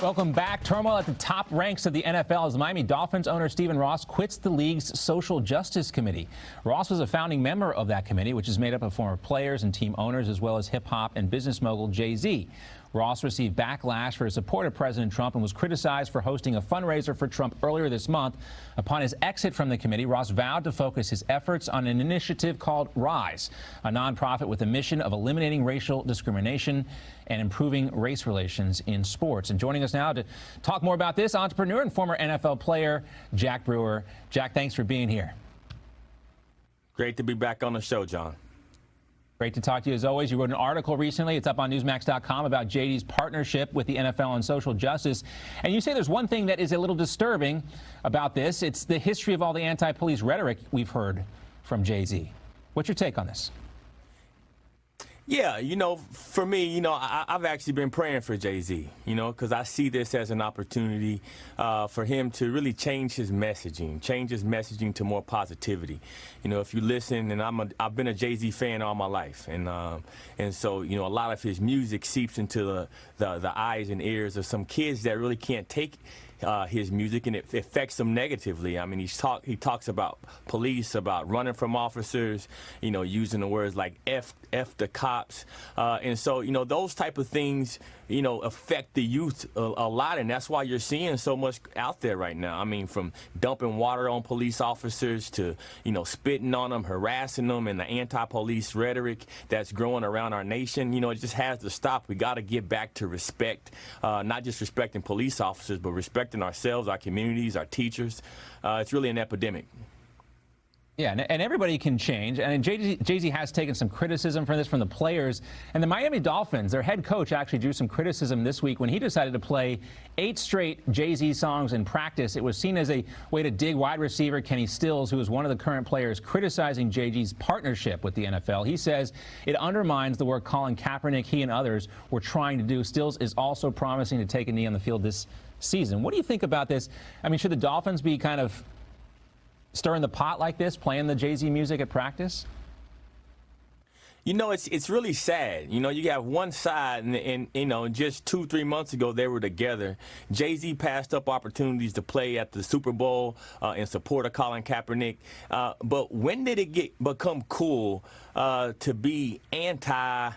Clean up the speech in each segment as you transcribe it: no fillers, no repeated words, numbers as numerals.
Welcome back. Turmoil at the top ranks of the NFL as Miami Dolphins owner Stephen Ross quits the league's Social Justice Committee. Ross was a founding member of that committee, which is made up of former players and team owners, as well as hip-hop and business mogul Jay-Z. Ross received backlash for his support of President Trump and was criticized for hosting a fundraiser for Trump earlier this month. Upon his exit from the committee, Ross vowed to focus his efforts on an initiative called RISE, a nonprofit with a mission of eliminating racial discrimination and improving race relations in sports. And joining us now to talk more about this, entrepreneur and former NFL player Jack Brewer. Jack, thanks for being here. Great to be back on the show, John. Great to talk to you as always. You wrote an article recently, it's up on Newsmax.com, about JD's partnership with the NFL on social justice. And you say there's one thing that is a little disturbing about this. It's the history of all the anti-police rhetoric we've heard from Jay-Z. What's your take on this? Yeah, for me, I've actually been praying for Jay-Z, because I see this as an opportunity for him to really change his messaging to more positivity. If you listen, and I've been a Jay-Z fan all my life, and so, a lot of his music seeps into the eyes and ears of some kids that really can't take his music, and it affects them negatively. I mean, he talks about police, about running from officers, using the words like F the cops. And so, those type of things, affect the youth a lot. And that's why you're seeing so much out there right now. I mean, from dumping water on police officers to, spitting on them, harassing them, and the anti-police rhetoric that's growing around our nation. It just has to stop. We got to get back to respect, not just respecting police officers, but respecting ourselves, our communities, our teachers. It's really an epidemic. Yeah, and everybody can change. And Jay-Z has taken some criticism for this from the players. And the Miami Dolphins, their head coach, actually drew some criticism this week when he decided to play 8 straight Jay-Z songs in practice. It was seen as a way to dig wide receiver Kenny Stills, who is one of the current players, criticizing Jay-Z's partnership with the NFL. He says it undermines the work Colin Kaepernick, he and others were trying to do. Stills is also promising to take a knee on the field this season. What do you think about this? I mean, should the Dolphins be kind of stirring the pot like this, playing the Jay-Z music at practice? It's really sad. You have one side, and just 2-3 months ago, they were together. Jay-Z passed up opportunities to play at the Super Bowl in support of Colin Kaepernick. But when did it become cool to be anti-cops?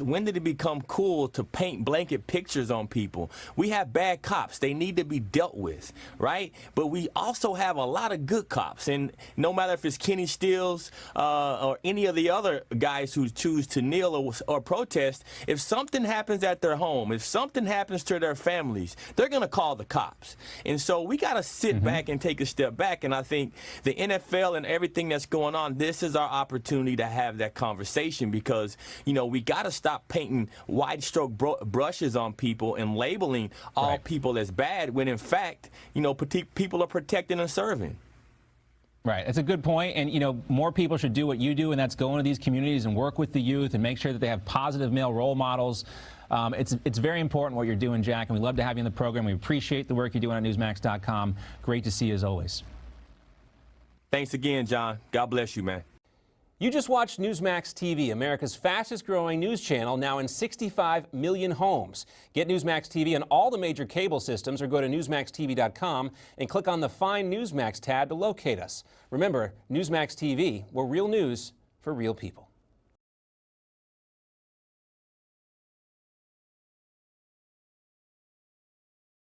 When did it become cool to paint blanket pictures on people? We have bad cops. They need to be dealt with, right? But we also have a lot of good cops. And no matter if it's Kenny Stills or any of the other guys who choose to kneel or protest, if something happens at their home, if something happens to their families, they're going to call the cops. And so we got to sit back and take a step back. And I think the NFL and everything that's going on, this is our opportunity to have that conversation because, we got to stop painting wide stroke brushes on people and labeling all people as bad when, in fact, people are protecting and serving. Right. That's a good point. And, more people should do what you do, and that's go into these communities and work with the youth and make sure that they have positive male role models. It's very important what you're doing, Jack, and we love to have you in the program. We appreciate the work you're doing on Newsmax.com. Great to see you as always. Thanks again, John. God bless you, man. You just watched Newsmax TV, America's fastest growing news channel, now in 65 million homes. Get Newsmax TV on all the major cable systems or go to NewsmaxTV.com and click on the Find Newsmax tab to locate us. Remember, Newsmax TV, we're real news for real people.